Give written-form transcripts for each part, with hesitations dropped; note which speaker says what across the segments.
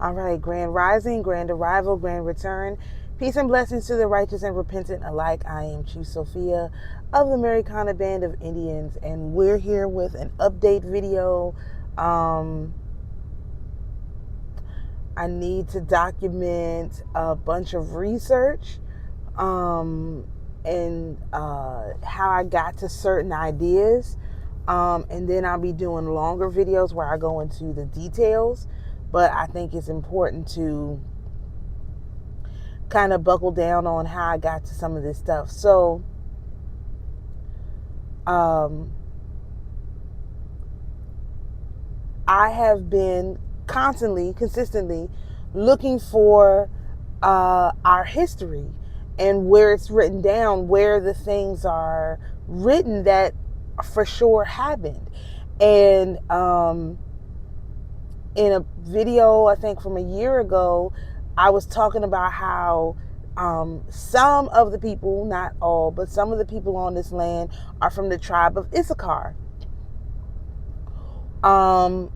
Speaker 1: All right, grand rising, grand arrival, grand return. Peace and blessings to the righteous and repentant alike. I am Chief Sophia of the Americana Band of Indians, and we're here with an update video. I need to document a bunch of research and how I got to certain ideas. And then I'll be doing longer videos where I go into the details. But I think it's important to kind of buckle down on how I got to some of this stuff. So, I have been consistently looking for our history and where it's written down, where the things are written that for sure happened. And in a video, I think from a year ago, I was talking about how some of the people, not all, but some of the people on this land are from the tribe of Issachar. And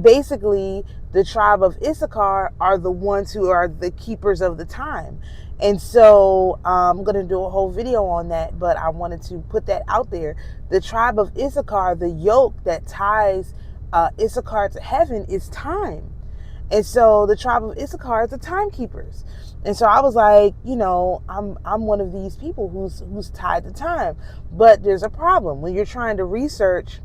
Speaker 1: basically, the tribe of Issachar are the ones who are the keepers of the time. And so I'm going to do a whole video on that, but I wanted to put that out there. The tribe of Issachar, the yoke that ties Issachar to heaven is time. And so the tribe of Issachar is the timekeepers. And so I was like, I'm one of these people who's tied to time. But there's a problem. When you're trying to research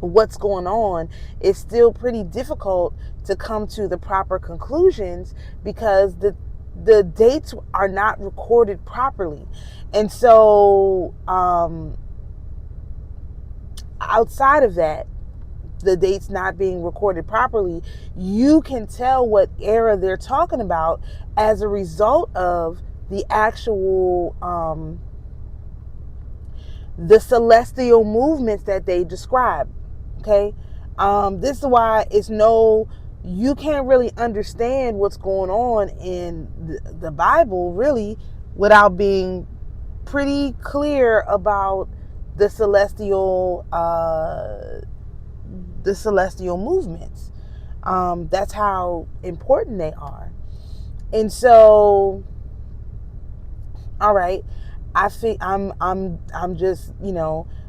Speaker 1: what's going on, it's still pretty difficult to come to the proper conclusions because the dates are not recorded properly. And so outside of that, the dates not being recorded properly, you can tell what era they're talking about as a result of the actual the celestial movements that they describe. Okay, this is why you can't really understand what's going on in the Bible really without being pretty clear about the celestial movements. That's how important they are. And so, all right, I think I'm just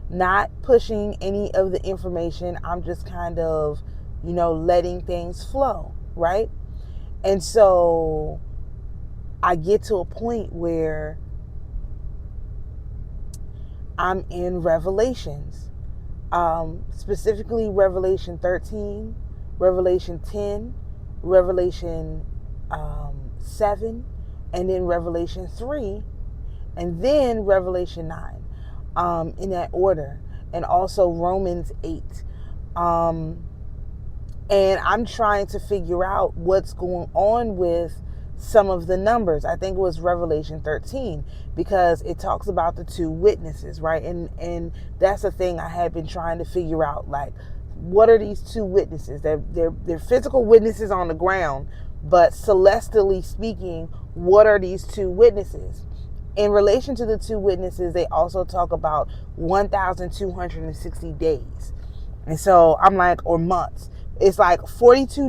Speaker 1: not pushing any of the information. I'm just kind of letting things flow, right? And so I get to a point where I'm in Revelations, specifically Revelation 13, Revelation 10, Revelation 7, and then Revelation 3, and then Revelation 9, in that order, and also Romans 8. And I'm trying to figure out what's going on with some of the numbers. I think it was Revelation 13 because it talks about the two witnesses, right? And that's the thing I had been trying to figure out. Like, what are these two witnesses? They're physical witnesses on the ground, but celestially speaking, what are these two witnesses? In relation to the two witnesses, they also talk about 1,260 days. And so I'm like, or months. It's like 42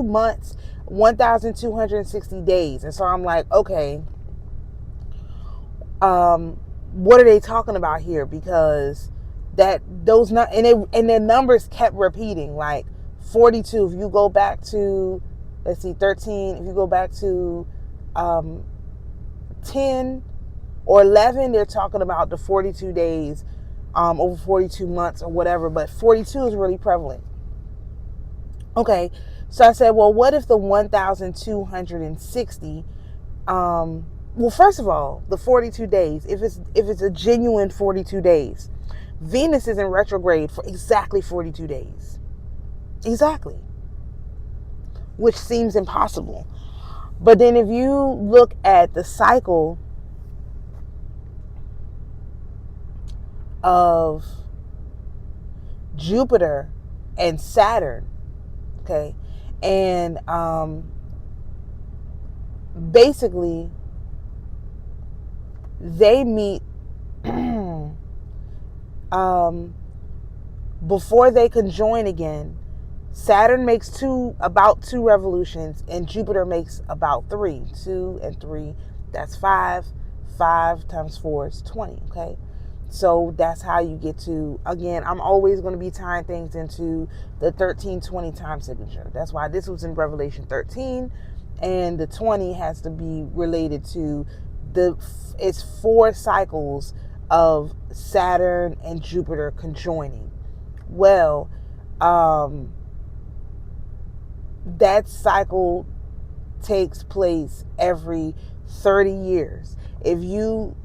Speaker 1: months, 1,260 days. And so I'm like, okay, what are they talking about here? Because and the numbers kept repeating, like 42. If you go back to, 13. If you go back to 10 or 11, they're talking about the 42 days, over 42 months or whatever, but 42 is really prevalent. Okay, so I said, well, what if the 1,260, well, first of all, the 42 days, if it's a genuine 42 days, Venus is in retrograde for exactly 42 days. Exactly. Which seems impossible. But then if you look at the cycle of Jupiter and Saturn, okay, and basically they meet before they conjoin again Saturn makes about two revolutions, and Jupiter makes about three. 2 and 3, that's 5. 5 times 4 is 20, okay? So that's how you get to, again, I'm always going to be tying things into the 1320 time signature. That's why this was in Revelation 13, and the 20 has to be related to it's 4 cycles of Saturn and Jupiter conjoining. Well, that cycle takes place every 30 years. If you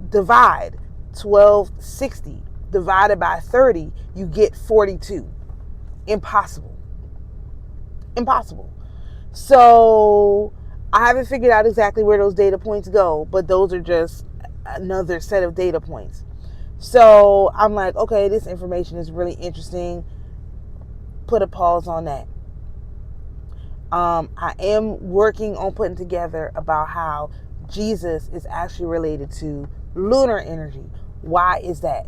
Speaker 1: divide 1260 divided by 30, you get 42. Impossible. So I haven't figured out exactly where those data points go, but those are just another set of data points. So I'm like, okay, this information is really interesting. Put a pause on that. I am working on putting together about how Jesus is actually related to lunar energy. Why is that?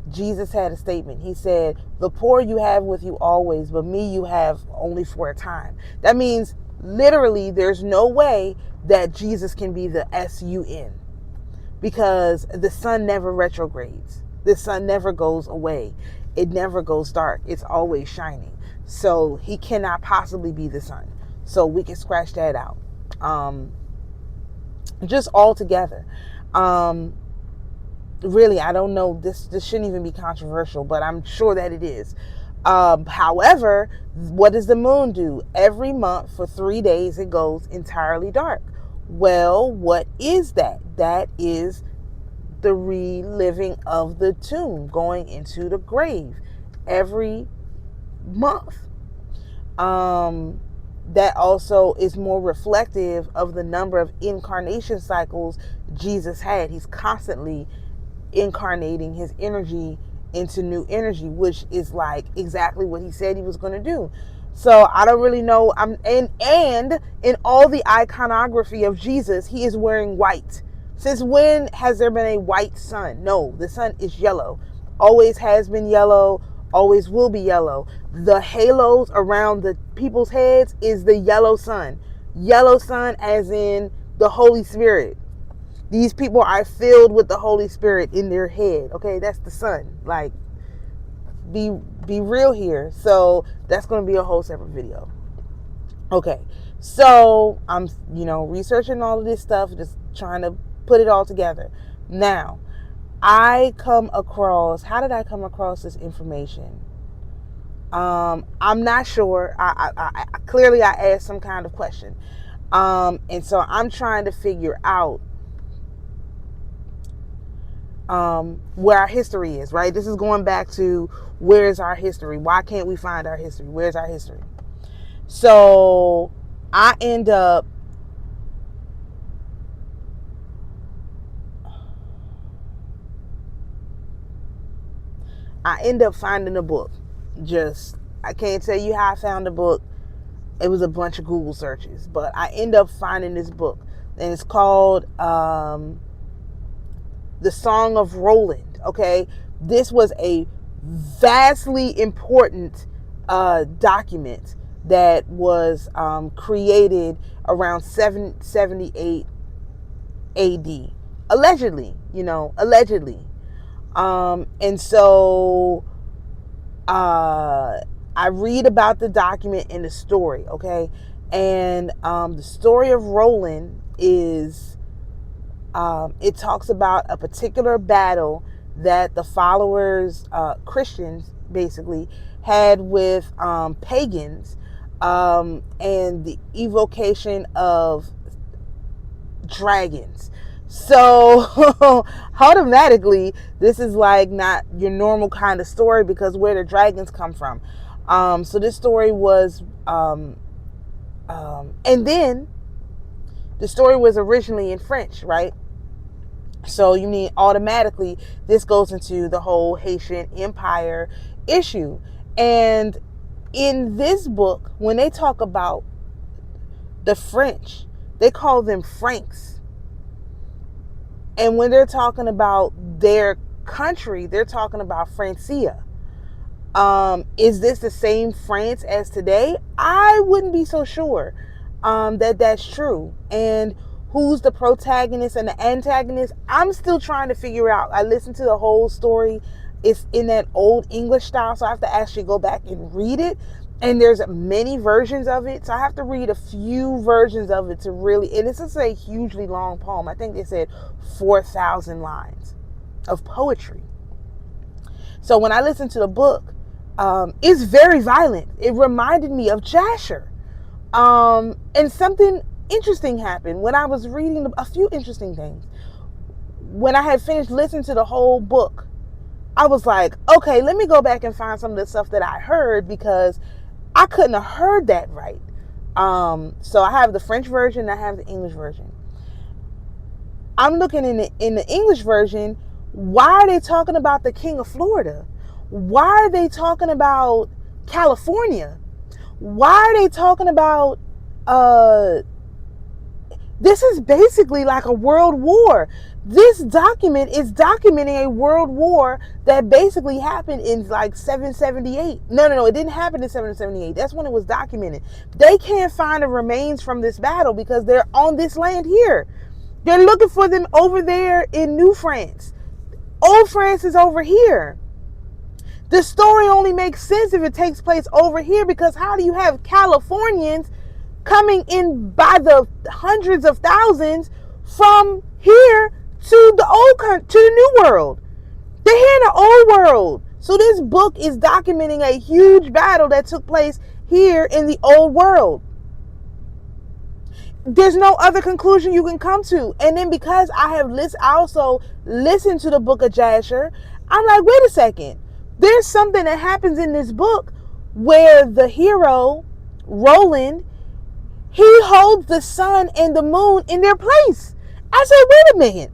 Speaker 1: Jesus had a statement. He said, the poor you have with you always, but me you have only for a time. That means literally there's no way that Jesus can be the sun, because the sun never retrogrades. The sun never goes away. It never goes dark. It's always shining. So he cannot possibly be the sun. So we can scratch that out. Just all together. Really, I don't know. This shouldn't even be controversial, but I'm sure that it is. However, what does the moon do? Every month for 3 days, it goes entirely dark. Well, what is that? That is the reliving of the tomb, going into the grave every month. That also is more reflective of the number of incarnation cycles Jesus had. He's constantly incarnating his energy into new energy, which is like exactly what he said he was going to do. So I don't really know. And in all the iconography of Jesus, he is wearing white. Since when has there been a white sun? No, the sun is yellow. Always has been yellow, always will be yellow. The halos around the people's heads is the yellow sun. Yellow sun as in the Holy Spirit. These people are filled with the Holy Spirit in their head. Okay, that's the sun. Like, be real here. So that's going to be a whole separate video. Okay, so I'm researching all of this stuff, just trying to put it all together. Now, how did I come across this information? I'm not sure. I clearly I asked some kind of question. And so I'm trying to figure out where our history is, right? This is going back to, where is our history? Why can't we find our history? Where's our history? So I end up finding a book. I can't tell you how I found the book. It was a bunch of Google searches, but I end up finding this book, and it's called The Song of Roland. Okay, this was a vastly important document that was created around 778 AD, allegedly. And so I read about the document and the story, okay? And the story of Roland is, it talks about a particular battle that the followers, Christians basically, had with pagans, and the evocation of dragons. So automatically, this is like not your normal kind of story, because where the dragons come from. So this story was, and then the story was originally in French, right? So you need automatically, this goes into the whole Haitian Empire issue. And in this book, when they talk about the French, they call them Franks. And when they're talking about their country, they're talking about Francia. Is this the same France as today? I wouldn't be so sure that that's true. And who's the protagonist and the antagonist? I'm still trying to figure out. I listened to the whole story. It's in that old English style, so I have to actually go back and read it. And there's many versions of it, so I have to read a few versions of it to really. And this is a hugely long poem. I think they said 4,000 lines of poetry. So when I listened to the book, it's very violent. It reminded me of Jasher. And something interesting happened when I was reading a few interesting things. When I had finished listening to the whole book, I was like, okay, let me go back and find some of the stuff that I heard, because I couldn't have heard that right. So I have the French version, I have the English version. I'm looking in the English version. Why are they talking about the King of Florida? Why are they talking about California? Why are they talking about this is basically like a world war. This document is documenting a world war that basically happened in like 778. No, it didn't happen in 778. That's when it was documented. They can't find the remains from this battle because they're on this land here. They're looking for them over there in New France. Old France is over here. The story only makes sense if it takes place over here, because how do you have Californians coming in by the hundreds of thousands from here to the New World? They're here in the Old World. So this book is documenting a huge battle that took place here in the Old World. There's no other conclusion you can come to. And then because I also listened to the book of Jasher, I'm like, wait a second. There's something that happens in this book where the hero, Roland, he holds the sun and the moon in their place. I said, wait a minute.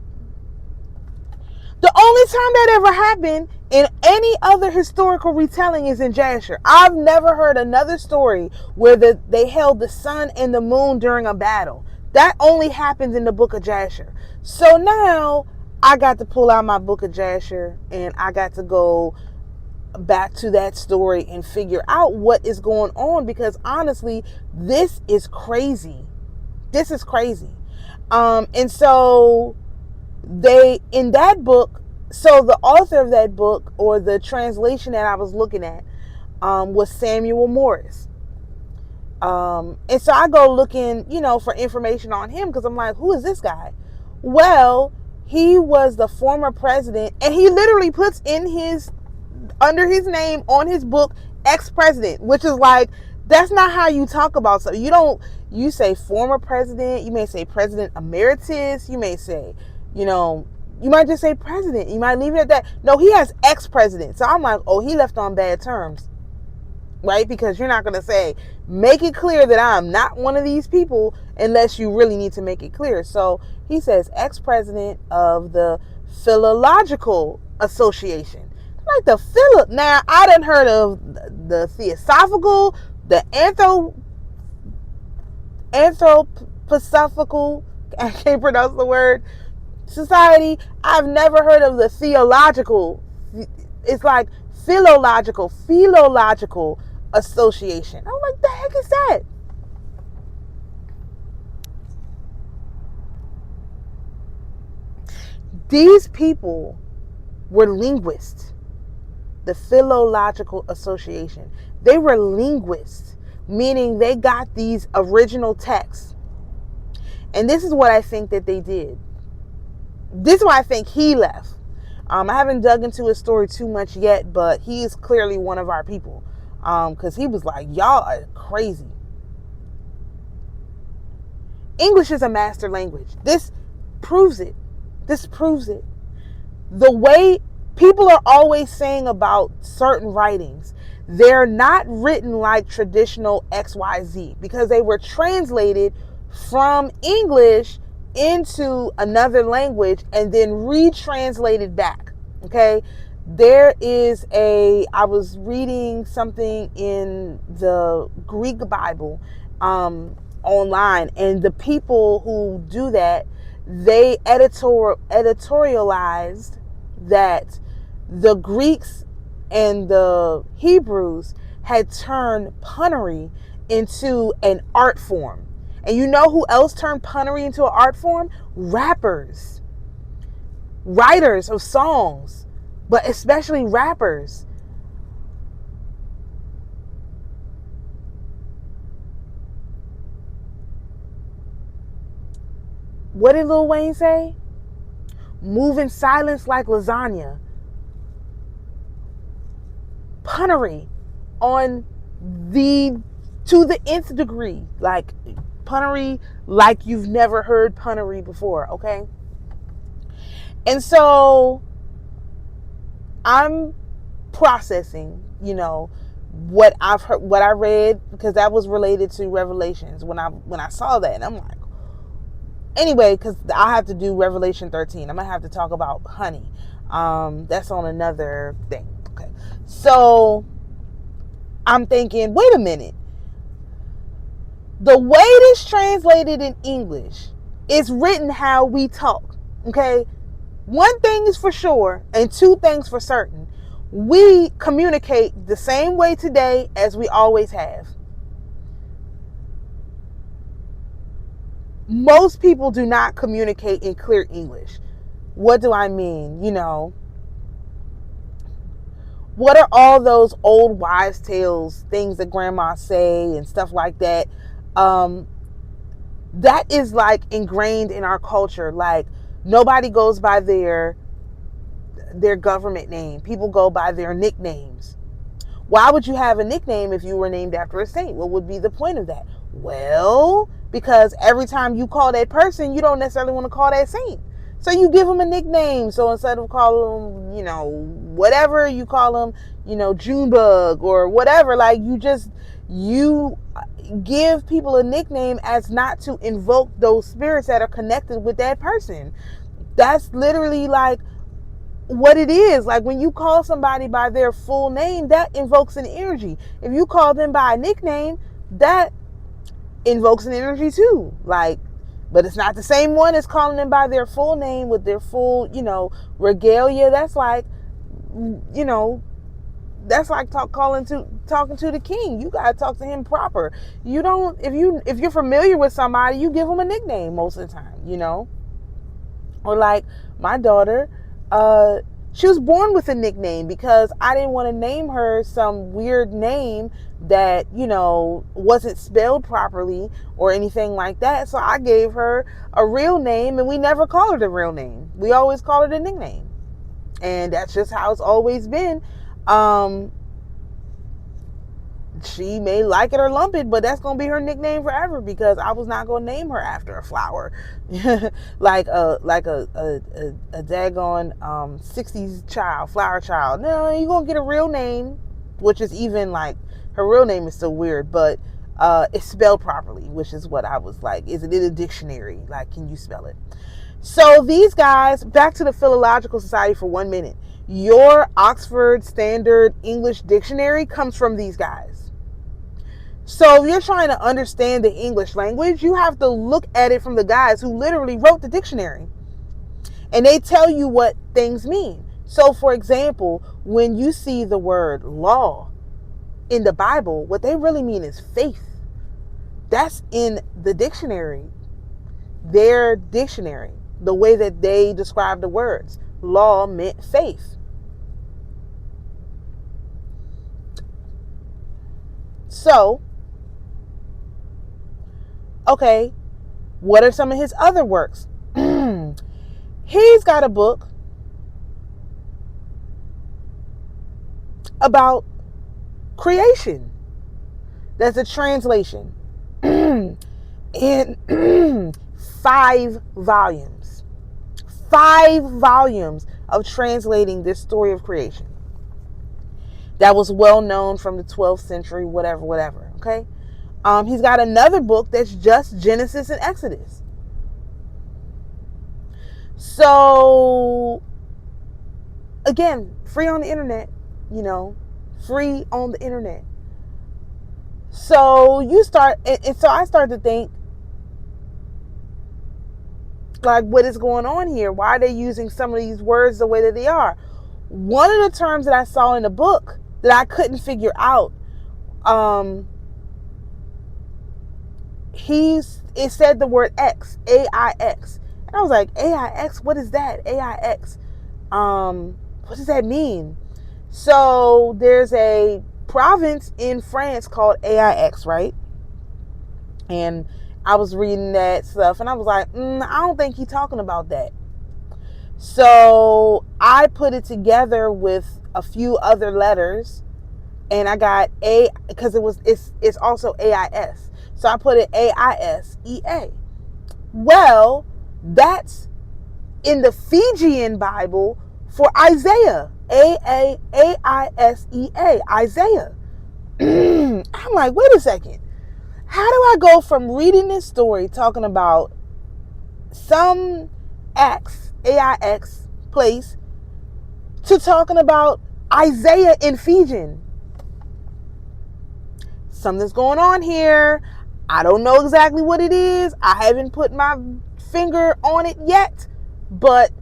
Speaker 1: The only time that ever happened in any other historical retelling is in Jasher. I've never heard another story where they held the sun and the moon during a battle. That only happens in the book of Jasher. So now I got to pull out my book of Jasher and I got to go back to that story and figure out what is going on, because honestly, this is crazy. This is crazy. And so in that book, so the author of that book, or the translation that I was looking at, was Samuel Morris. And so I go looking, for information on him, because I'm like, who is this guy? Well, he was the former president, and he literally puts under his name on his book, ex-president, which is like, that's not how you talk about something. You say former president, you may say president emeritus, you may say, you might just say president, you might leave it at that. No, he has ex-president. So I'm like, oh, he left on bad terms, right? Because you're not going to make it clear that I'm not one of these people unless you really need to make it clear. So he says ex-president of the Philological Association. Like now I done heard of the Theosophical, the Anthroposophical, I can't pronounce the word, society. I've never heard of the Theological. It's like Philological Association. I'm like, the heck is that? These people were linguists. The Philological Association. They were linguists, meaning they got these original texts. And this is what I think that they did. This is why I think he left. I haven't dug into his story too much yet, but he is clearly one of our people. Because he was like, y'all are crazy. English is a master language. This proves it. The way people are always saying about certain writings, they're not written like traditional XYZ, because they were translated from English into another language and then retranslated back. Okay. I was reading something in the Greek Bible online, and the people who do that, they editorialized that the Greeks and the Hebrews had turned punnery into an art form. And you know who else turned punnery into an art form? Rappers, writers of songs, but especially rappers. What did Lil Wayne say? Move in silence like lasagna. Punnery on the to the nth degree. Like punnery like you've never heard punnery before, okay? And so I'm processing, what I've heard, what I read, because that was related to Revelations when I saw that, and I'm like, anyway, because I have to do Revelation 13. I'm gonna have to talk about honey. That's on another thing. Okay, so I'm thinking, wait a minute. The way this translated in English is written how we talk. Okay, one thing is for sure, and two things for certain. We communicate the same way today as we always have. Most people do not communicate in clear English. What do I mean? What are all those old wives' tales, things that grandma say and stuff like that? That is like ingrained in our culture. Like nobody goes by their government name. People go by their nicknames. Why would you have a nickname if you were named after a saint? What would be the point of that? Well, because every time you call that person, you don't necessarily want to call that saint. So you give them a nickname. So instead of calling them, whatever, you call them, Junebug or whatever. Like you give people a nickname as not to invoke those spirits that are connected with that person. That's literally like what it is. Like when you call somebody by their full name, that invokes an energy. If you call them by a nickname, that invokes an energy too. Like, but it's not the same one as calling them by their full name with their full, regalia. That's like, talking to the king. You gotta talk to him proper. You don't, if you're familiar with somebody, you give them a nickname most of the time, or like my daughter, she was born with a nickname because I didn't want to name her some weird name that, wasn't spelled properly or anything like that. So I gave her a real name, and we never call her the real name. We always call her the nickname. And that's just how it's always been. She may like it or lump it, but that's gonna be her nickname forever because I was not gonna name her after a flower, like a daggone 60s flower child. No, you're gonna get a real name, which is even like her real name is still weird, but it's spelled properly, which is what I was like. Is it in a dictionary? Like, can you spell it? So these guys, back to the Philological Society for 1 minute. Your Oxford Standard English Dictionary comes from these guys. So if you're trying to understand the English language, you have to look at it from the guys who literally wrote the dictionary. And they tell you what things mean. So for example, when you see the word law in the Bible, what they really mean is faith. That's in the dictionary. Their dictionary, the way that they describe the words. Law meant faith. So, okay, what are some of his other works? He's got a book about creation. That's a translation in 5 volumes. 5 volumes of translating this story of creation. That was well known from the 12th century, whatever, okay? He's got another book that's just Genesis and Exodus. So, again, free on the internet, free on the internet. So you start, and so I start to think, like, what is going on here? Why are they using some of these words the way that they are? One of the terms that I saw in the book that I couldn't figure out, it said the word X, AIX. And I was like, AIX, what is that? AIX. What does that mean? So there's a province in France called AIX, right? And I was reading that stuff and I was like, I don't think he's talking about that. So I put it together with a few other letters and I got A, because it's also AIS. So I put it AISEA. Well, that's in the Fijian Bible for Isaiah. AISEA, Isaiah. I'm like, wait a second. How do I go from reading this story talking about some AIX place to talking about Isaiah in Fijian? Something's going on here. I don't know exactly what it is. I haven't put my finger on it yet, but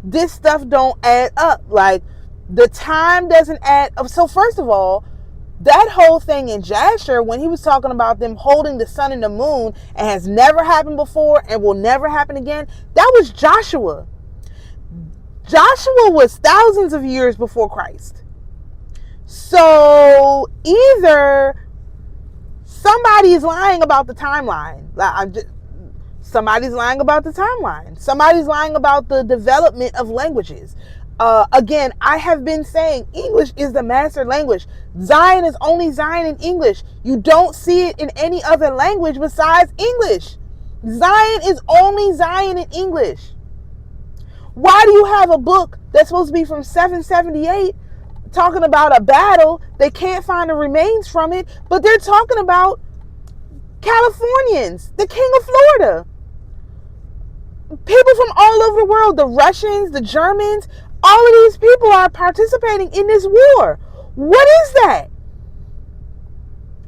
Speaker 1: this stuff don't add up. Like, the time doesn't add up. So first of all, that whole thing in Jasher, when he was talking about them holding the sun and the moon, and has never happened before and will never happen again, that was Joshua. Joshua was thousands of years before Christ. So either somebody is lying about the timeline. Somebody's lying about the timeline. Somebody's lying about the development of languages. Again, I have been saying English is the master language. Zion is only Zion in English. You don't see it in any other language besides English. Zion is only Zion in English. Why do you have a book that's supposed to be from 778 talking about a battle? They can't find the remains from it, but they're talking about Californians, the king of Florida. People from all over the world, the Russians, the Germans, all of these people are participating in this war. What is that?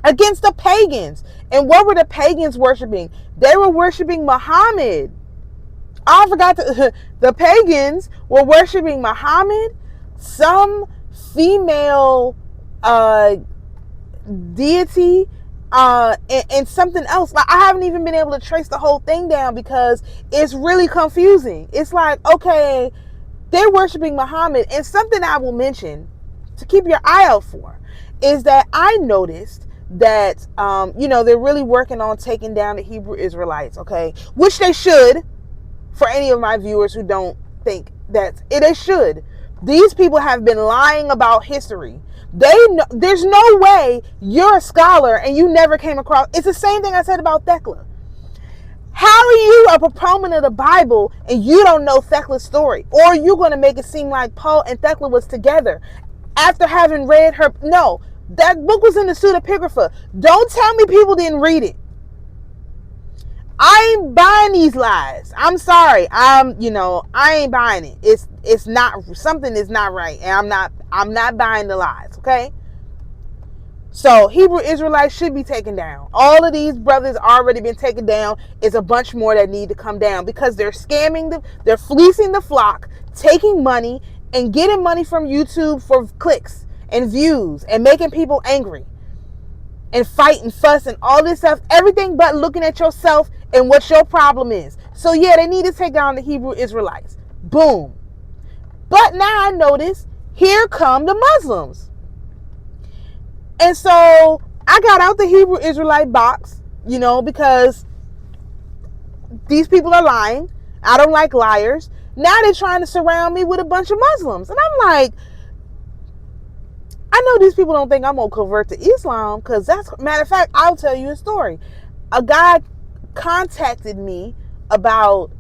Speaker 1: Against the pagans. And what were the pagans worshiping? They were worshiping Muhammad. I forgot the pagans were worshiping Muhammad, some female deity, and something else. Like, I haven't even been able to trace the whole thing down because it's really confusing. It's like, okay, they're worshiping Muhammad. And something I will mention to keep your eye out for is that I noticed that, they're really working on taking down the Hebrew Israelites, okay? Which they should, for any of my viewers who don't think that they should. These people have been lying about history. There's no way you're a scholar and you never came across. It's the same thing I said about Thecla. How are you a proponent of the Bible and you don't know Thecla's story? Or are you going to make it seem like Paul and Thecla was together after having read her? No, that book was in the pseudepigrapha. Don't tell me people didn't read it. I ain't buying these lies. I'm sorry. I ain't buying it. It's not, something is not right. And I'm not buying the lies, okay? So Hebrew Israelites should be taken down. All of these brothers already been taken down. It's a bunch more that need to come down because they're scamming them. They're fleecing the flock, taking money and getting money from YouTube for clicks and views and making people angry and fight and fuss and all this stuff. Everything but looking at yourself and what your problem is. So yeah, they need to take down the Hebrew Israelites. Boom. But now I notice here come the Muslims. And so I got out the Hebrew Israelite box, because these people are lying. I don't like liars. Now they're trying to surround me with a bunch of Muslims. And I'm like, I know these people don't think I'm going to convert to Islam because matter of fact, I'll tell you a story. A guy contacted me about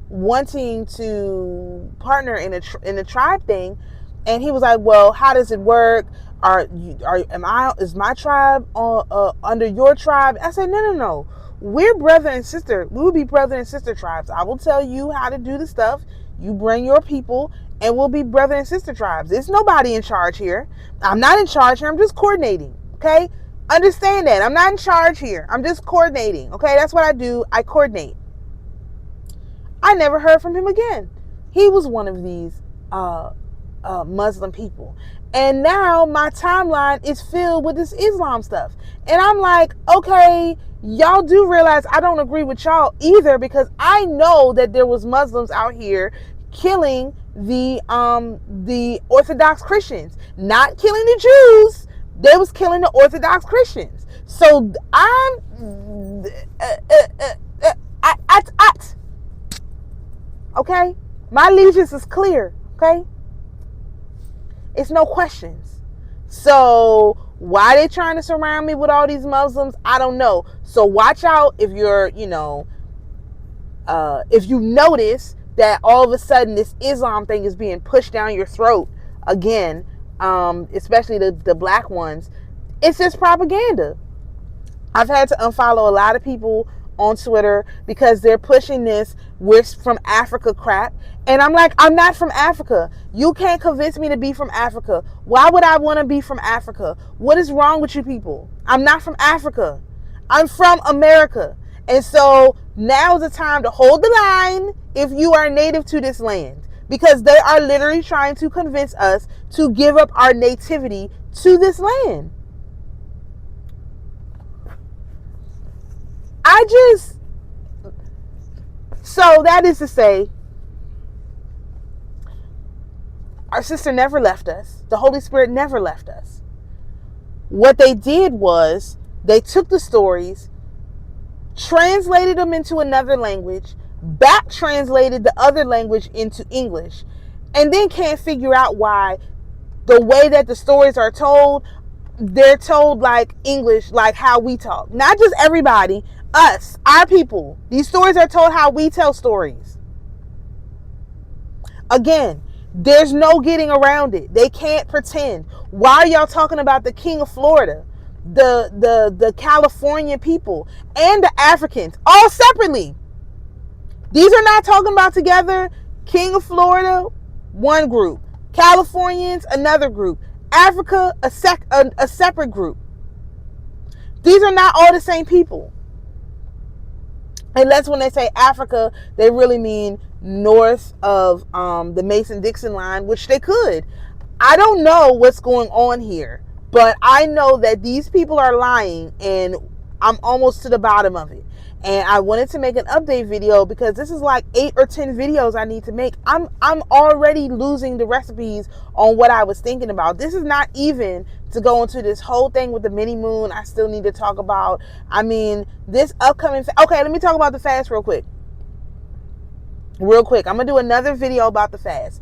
Speaker 1: wanting to partner in a tribe thing. And he was like, well, how does it work? Is my tribe under your tribe? I said, no. We're brother and sister. We will be brother and sister tribes. I will tell you how to do the stuff. You bring your people and we'll be brother and sister tribes. There's nobody in charge here. I'm not in charge here. I'm just coordinating. Okay. Understand that. I'm not in charge here. I'm just coordinating. Okay. That's what I do. I coordinate. I never heard from him again. He was one of these, Muslim people. And now my timeline is filled with this Islam stuff. And I'm like, okay, y'all do realize I don't agree with y'all either, because I know that there was Muslims out here killing the Orthodox Christians, not killing the Jews. They was killing the Orthodox Christians. So okay, my allegiance is clear. Okay, it's no questions. So why they trying to surround me with all these Muslims, I don't know. So watch out if you're, if you notice that all of a sudden this Islam thing is being pushed down your throat again, especially the black ones. It's just propaganda. I've had to unfollow a lot of people on Twitter because they're pushing this "we're from Africa" crap. And I'm like, I'm not from Africa. You can't convince me to be from Africa. Why would I want to be from Africa? What is wrong with you people? I'm not from Africa. I'm from America. And so now's the time to hold the line if you are native to this land, because they are literally trying to convince us to give up our nativity to this land. So that is to say, our sister never left us. The Holy Spirit never left us. What they did was they took the stories, translated them into another language, back translated the other language into English, and then can't figure out why the way that the stories are told, they're told like English, like how we talk. Not just everybody, us, our people. These stories are told how we tell stories. Again, there's no getting around it. They can't pretend. Why are y'all talking about the King of Florida, the California people, and the Africans all separately? These are not talking about together. King of Florida, one group. Californians, another group. Africa, a separate group. These are not all the same people. Unless when they say Africa, they really mean north of the Mason-Dixon line, which they could. I don't know what's going on here, but I know that these people are lying, and I'm almost to the bottom of it. And I wanted to make an update video because this is like 8 or 10 videos I need to make. I'm already losing the recipes on what I was thinking about. This is not even to go into this whole thing with the mini moon. I still need to talk about, I mean, this upcoming, okay, let me talk about the fast real quick. I'm going to do another video about the fast.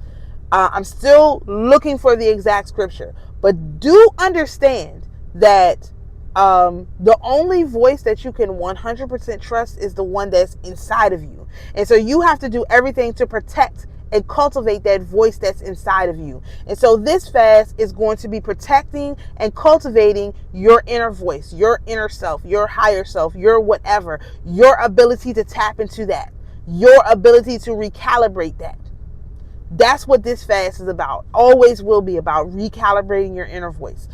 Speaker 1: I'm still looking for the exact scripture, but do understand that the only voice that you can 100% trust is the one that's inside of you. And so you have to do everything to protect and cultivate that voice that's inside of you. And so this fast is going to be protecting and cultivating your inner voice, your inner self, your higher self, your whatever, your ability to tap into that, your ability to recalibrate that. That's what this fast is about. Always will be about recalibrating your inner voice.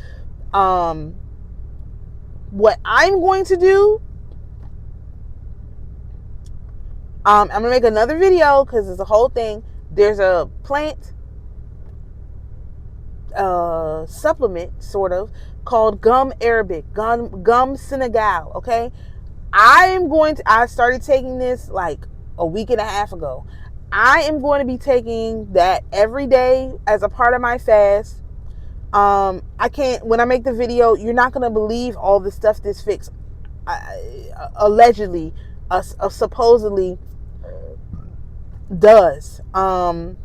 Speaker 1: What I'm going to do, I'm going to make another video because it's a whole thing. There's a plant supplement, sort of, called gum Arabic, gum Senegal, okay? I started taking this like a week and a half ago. I am going to be taking that every day as a part of my fast. When I make the video, you're not going to believe all the stuff this fix allegedly, supposedly does. I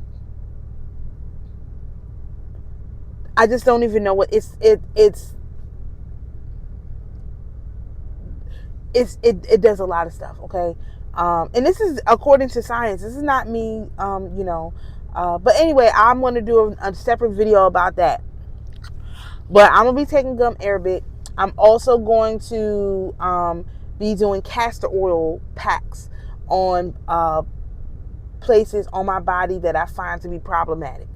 Speaker 1: just don't even know what it does a lot of stuff. Okay. And this is according to science. This is not me, but anyway, I'm going to do a separate video about that. But I'm going to be taking gum Arabic. I'm also going to be doing castor oil packs on places on my body that I find to be problematic.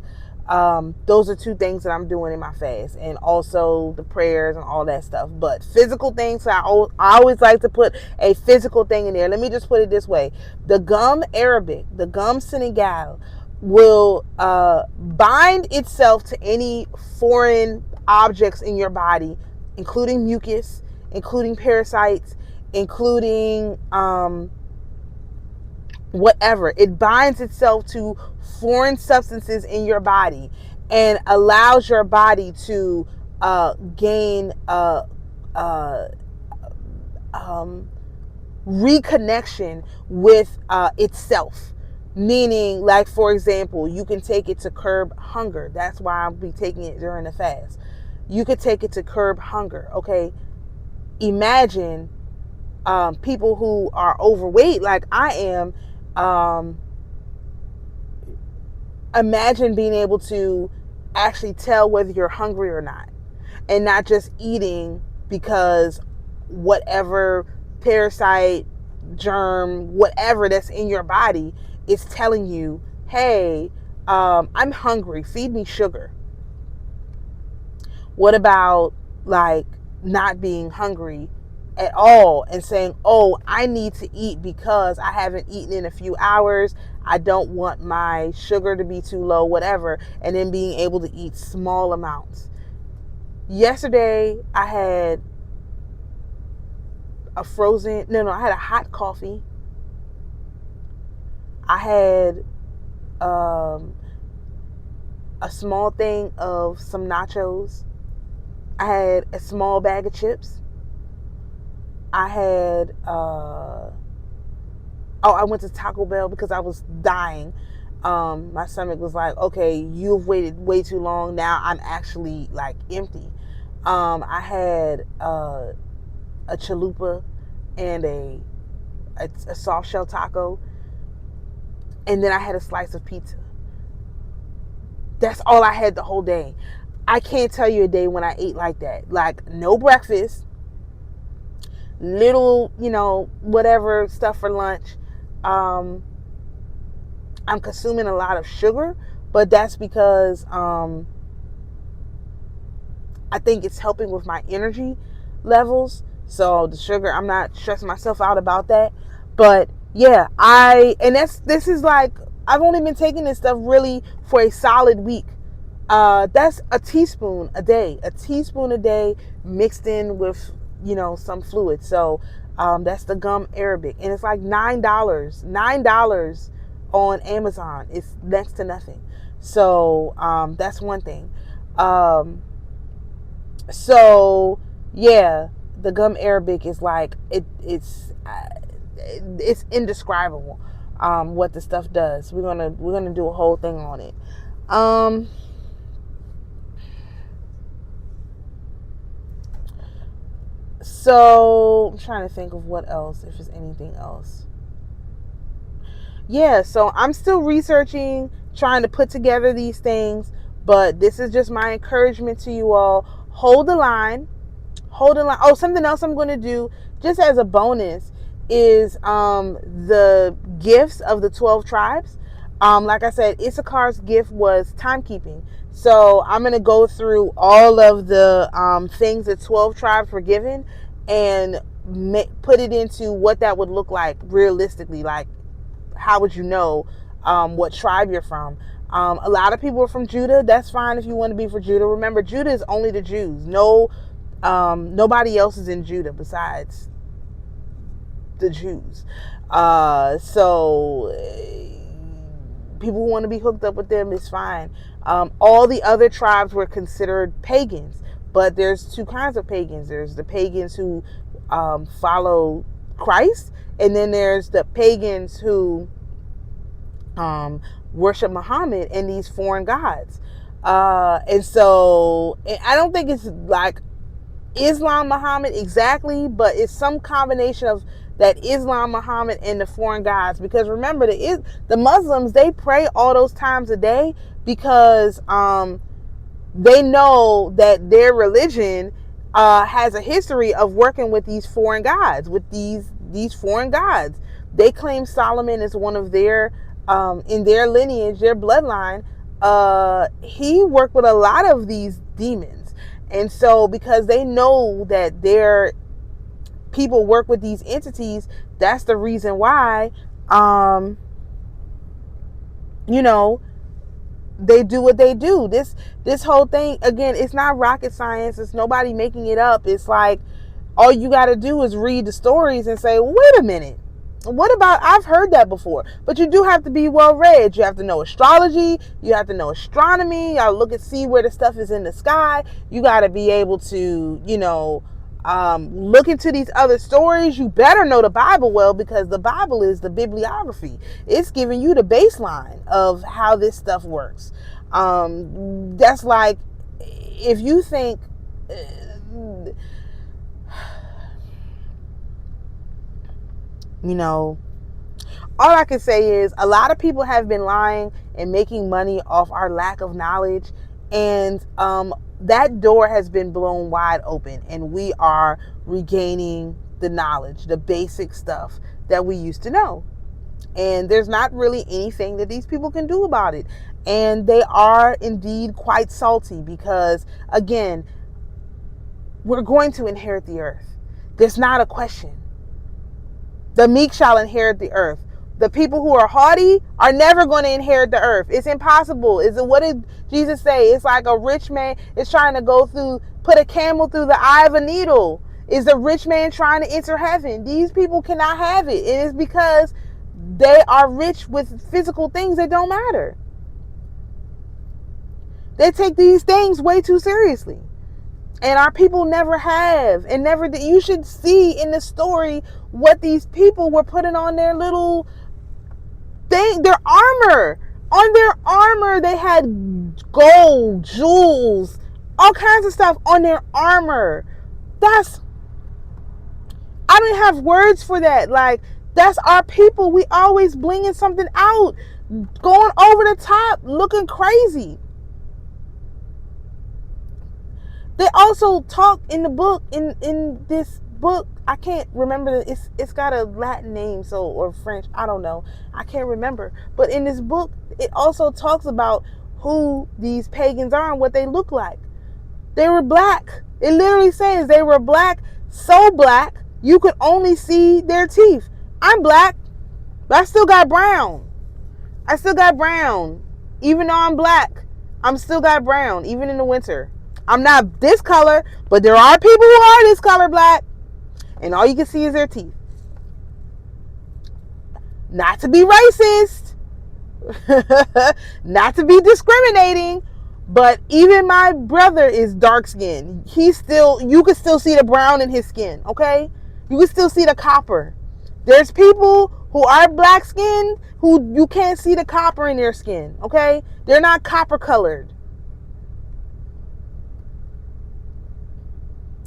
Speaker 1: Those are 2 things that I'm doing in my fast, and also the prayers and all that stuff. But physical things, I always like to put a physical thing in there. Let me just put it this way. The gum Arabic, the gum Senegal, will bind itself to any foreign objects in your body, including mucus, including parasites, including whatever. It binds itself to foreign substances in your body and allows your body to gain uh, um, reconnection with itself. Meaning, like, for example, you can take it to curb hunger. That's why I'll be taking it during the fast. You could take it to curb hunger. Okay. Imagine people who are overweight, like I am. Um, Imagine being able to actually tell whether you're hungry or not, and not just eating because whatever parasite, germ, whatever that's in your body is telling you, hey, I'm hungry, feed me sugar. What about, like, not being hungry at all and saying, oh, I need to eat because I haven't eaten in a few hours. I don't want my sugar to be too low, whatever. And then being able to eat small amounts. Yesterday, I had I had a hot coffee. I had a small thing of some nachos. I had a small bag of chips. I had, I went to Taco Bell because I was dying. My stomach was like, okay, you've waited way too long. Now I'm actually like empty. I had a chalupa and a soft shell taco. And then I had a slice of pizza. That's all I had the whole day. I can't tell you a day when I ate like that. Like, no breakfast, little, whatever stuff for lunch. I'm consuming a lot of sugar, but that's because I think it's helping with my energy levels. So the sugar, I'm not stressing myself out about that. But yeah, this is like, I've only been taking this stuff really for a solid week. That's a teaspoon a day mixed in with, some fluid. So that's the gum Arabic, and it's like $9 on Amazon. It's next to nothing. So that's one thing. So yeah, the gum Arabic is like, it's indescribable what the stuff does. We're gonna do a whole thing on it. So I'm trying to think of what else, if there's anything else. Yeah, so I'm still researching, trying to put together these things, but this is just my encouragement to you all. Hold the line. Oh, something else I'm going to do just as a bonus is the gifts of the 12 tribes. Like I said, Issachar's gift was timekeeping. So I'm going to go through all of the things that 12 tribes were given and put it into what that would look like realistically. Like, how would you know what tribe you're from? A lot of people are from Judah. That's fine if you want to be for Judah. Remember, Judah is only the Jews. Nobody else is in Judah besides the Jews. So people who want to be hooked up with them is fine. All the other tribes were considered pagans, but there's two kinds of pagans. There's the pagans who follow Christ, and then there's the pagans who worship Muhammad and these foreign gods. And so I don't think it's like Islam, Muhammad exactly, but it's some combination of that Islam, Muhammad, and the foreign gods. Because remember, the Muslims, they pray all those times a day because they know that their religion has a history of working with these foreign gods, with these foreign gods. They claim Solomon is one of their, in their lineage, their bloodline. He worked with a lot of these demons. And so because they know that their people work with these entities, that's the reason why, they do what they do. This whole thing, again, it's not rocket science. It's nobody making it up. It's like all you got to do is read the stories and say, wait a minute. What about, I've heard that before, but you do have to be well read. You have to know astrology. You have to know astronomy. You got to look and see where the stuff is in the sky. You got to be able to, look into these other stories. You better know the Bible well, because the Bible is the bibliography. It's giving you the baseline of how this stuff works. That's like, if you think, all I can say is a lot of people have been lying and making money off our lack of knowledge. And that door has been blown wide open, and we are regaining the knowledge, the basic stuff that we used to know. And there's not really anything that these people can do about it. And they are indeed quite salty because, again, we're going to inherit the earth. There's not a question. The meek shall inherit the earth. The people who are haughty are never going to inherit the earth. It's impossible. What did Jesus say? It's like a rich man is trying to put a camel through the eye of a needle. Is the rich man trying to enter heaven? These people cannot have it. It is because they are rich with physical things that don't matter. They take these things way too seriously. And our people never have. And never. You should see in the story what these people were putting on their little thing, their armor. On their armor, they had gold, jewels, all kinds of stuff on their armor. I don't have words for that. Like, that's our people. We always blinging something out, going over the top, looking crazy. They also talk in the book, in this book, I can't remember, it's got a Latin name, or French, I don't know, I can't remember. But in this book, it also talks about who these pagans are and what they look like. They were black. It literally says they were black, so black you could only see their teeth. I'm black, but I still got brown. Even though I'm black, I'm still got brown, even in the winter. I'm not this color, but there are people who are this color black, and all you can see is their teeth. Not to be racist, not to be discriminating, but even my brother is dark skinned. You can still see the brown in his skin, okay? You can still see the copper. There's people who are black skinned who you can't see the copper in their skin, okay? They're not copper colored.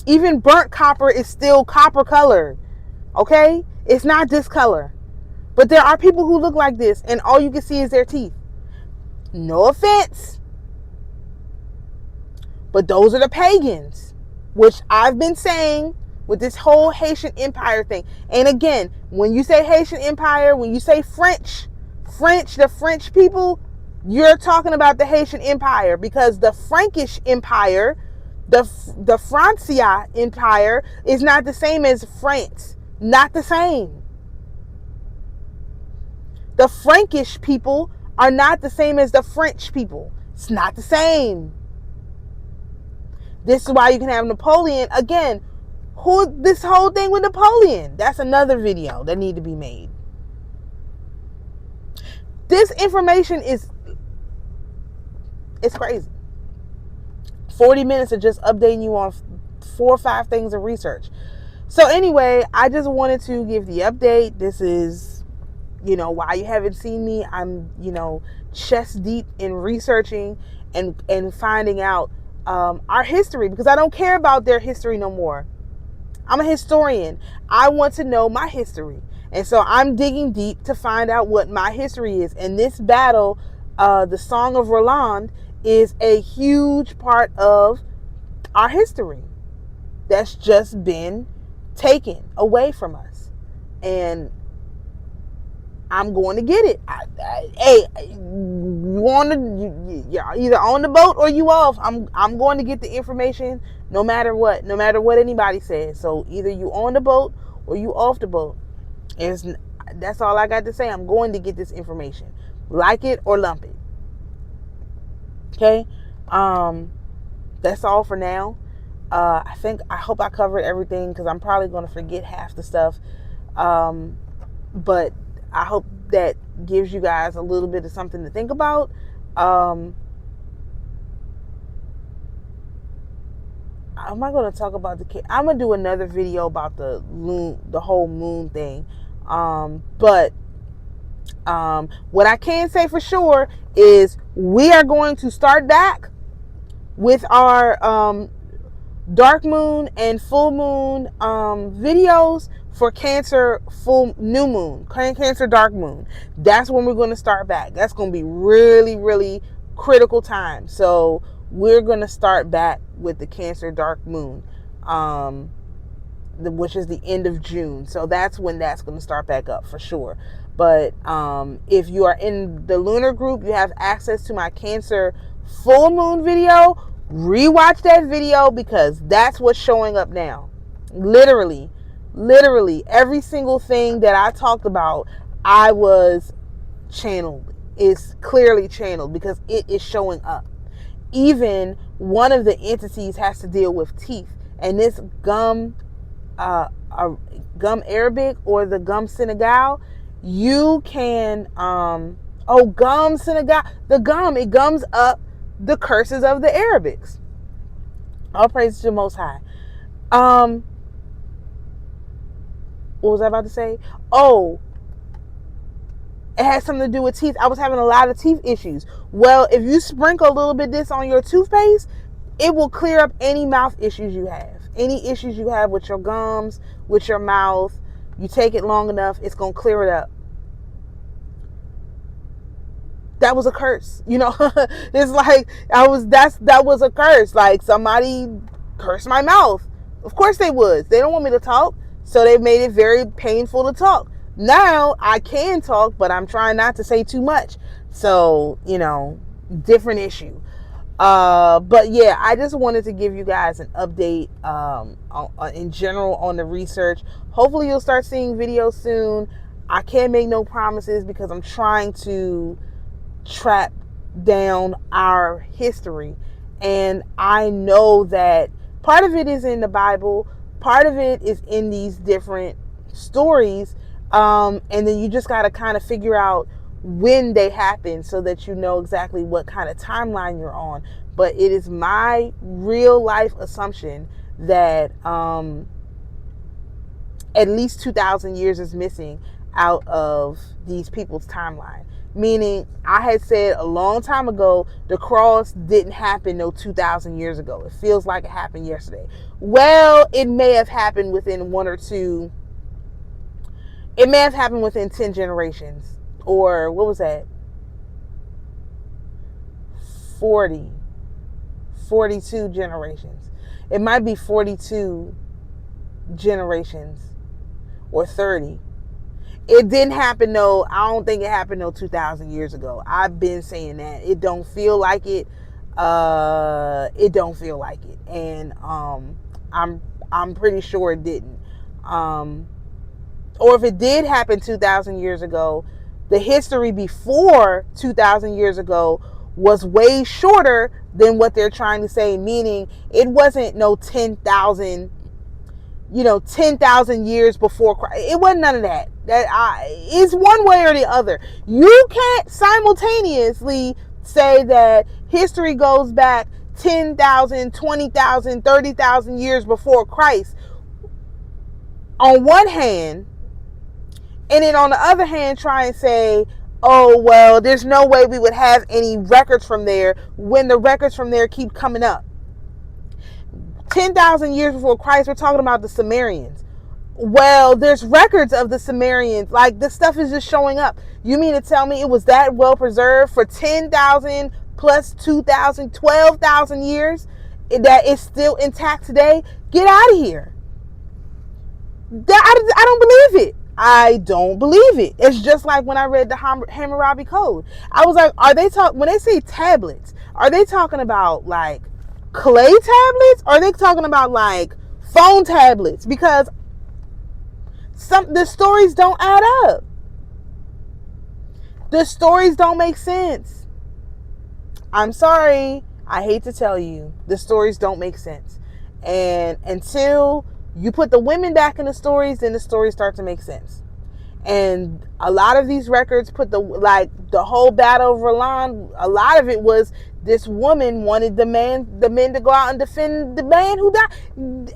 Speaker 1: Even burnt copper is still copper colored, okay? It's not this color. But there are people who look like this, and all you can see is their teeth. No offense, but those are the pagans, which I've been saying with this whole Haitian Empire thing. And again, when you say Haitian Empire, when you say the French people, you're talking about the Haitian Empire, because the Frankish Empire, the Francia Empire is not the same as France. Not the same. The Frankish people are not the same as the French people. It's not the same. This is why you can have Napoleon. Again, this whole thing with Napoleon, that's another video that need to be made. This information it's crazy. 40 minutes of just updating you on 4 or 5 things of research. So anyway, I just wanted to give the update. This is, why you haven't seen me. I'm, chest deep in researching and finding out our history, because I don't care about their history no more. I'm a historian. I want to know my history. And so I'm digging deep to find out what my history is. And this battle, the Song of Roland, is a huge part of our history that's just been taken away from us. And I'm going to get it. Hey, you're either on the boat or you off. I'm going to get the information no matter what anybody says. So either you on the boat or you off the boat. That's all I got to say. I'm going to get this information. Like it or lump it. Okay. That's all for now. I hope I covered everything, because I'm probably going to forget half the stuff. But I hope that gives you guys a little bit of something to think about. Am I going to talk about I'm going to do another video about the whole moon thing. But what I can say for sure is we are going to start back with our dark moon and full moon videos for Cancer full new moon, Cancer dark moon. That's when we're going to start back. That's going to be really, really critical time. So we're going to start back with the Cancer dark moon, which is the end of June. So that's when that's going to start back up for sure. But if you are in the lunar group, you have access to my Cancer full moon video. Rewatch that video, because that's what's showing up now. Literally every single thing that I talked about, I was channeled. It's clearly channeled because it is showing up. Even one of the entities has to deal with teeth, and this gum Arabic, or the gum Senegal, you can gum Senegal, the gum, it gums up the curses of the Arabics. All praise to the Most High. What was I about to say? Oh, it has something to do with teeth. I was having a lot of teeth issues. Well, if you sprinkle a little bit of this on your toothpaste, it will clear up any mouth issues you have. Any issues you have with your gums, with your mouth. You take it long enough, it's going to clear it up. That was a curse. It's like that was a curse. Like, somebody cursed my mouth. Of course they would. They don't want me to talk, so they made it very painful to talk. Now I can talk, but I'm trying not to say too much. So, different issue. But yeah, I just wanted to give you guys an update in general on the research. Hopefully you'll start seeing videos soon. I can't make no promises, because I'm trying to track down our history, and I know that part of it is in the Bible, part of it is in these different stories, and then you just got to kind of figure out when they happen, so that you know exactly what kind of timeline you're on. But it is my real life assumption that at least 2,000 years is missing out of these people's timeline. Meaning, I had said a long time ago, the cross didn't happen no 2,000 years ago. It feels like it happened yesterday. Well, it may have happened within one or two. It may have happened within 10 generations. Or what was that? 42 generations. It might be 42 generations or 30. It didn't happen, no. I don't think it happened no 2,000 years ago. I've been saying that. It don't feel like it. It don't feel like it. And I'm pretty sure it didn't. Or if it did happen 2,000 years ago, the history before 2,000 years ago was way shorter than what they're trying to say. Meaning, it wasn't no 10,000 years before Christ. It wasn't none of that. It's one way or the other. You can't simultaneously say that history goes back 10,000, 20,000, 30,000 years before Christ on one hand, and then on the other hand try and say, oh, well, there's no way we would have any records from there, when the records from there keep coming up. 10,000 years before Christ, we're talking about the Sumerians. Well, there's records of the Sumerians. Like, this stuff is just showing up. You mean to tell me it was that well preserved for 10,000 plus 2,000, 12,000 years, that is still intact today? Get out of here. I don't believe it. I don't believe it. It's just like when I read the Hammurabi Code. I was like, when they say tablets, are they talking about like clay tablets? Or are they talking about like phone tablets? Because the stories don't add up. The stories don't make sense. I'm sorry, I hate to tell you, the stories don't make sense. And until you put the women back in the stories, then the stories start to make sense. And a lot of these records put the whole battle of Roland, a lot of it was this woman wanted the men to go out and defend the man who died.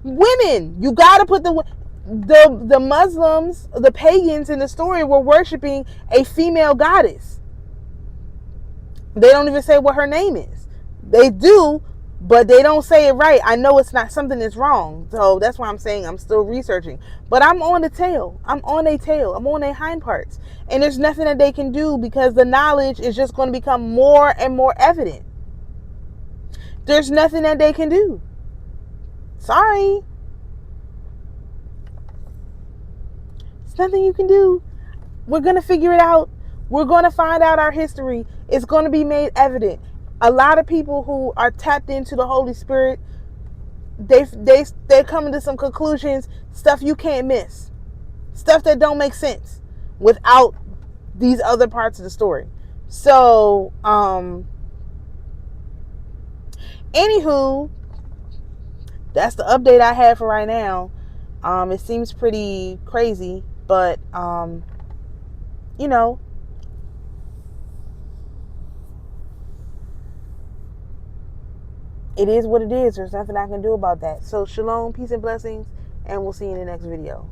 Speaker 1: Women, you got to put the Muslims, the pagans in the story were worshiping a female goddess. They don't even say what her name is. They do, but they don't say it right. I know it's not something that's wrong. So that's why I'm saying I'm still researching. But I'm on the tail. I'm on their tail. I'm on their hind parts. And there's nothing that they can do because the knowledge is just going to become more and more evident. There's nothing that they can do. Sorry. There's nothing you can do. We're going to figure it out. We're going to find out our history. It's going to be made evident. A lot of people who are tapped into the Holy Spirit, they're coming to some conclusions, stuff you can't miss, stuff that don't make sense without these other parts of the story. So, anywho, that's the update I have for right now. It seems pretty crazy, but you know, it is what it is. There's nothing I can do about that. So shalom, peace and blessings, and we'll see you in the next video.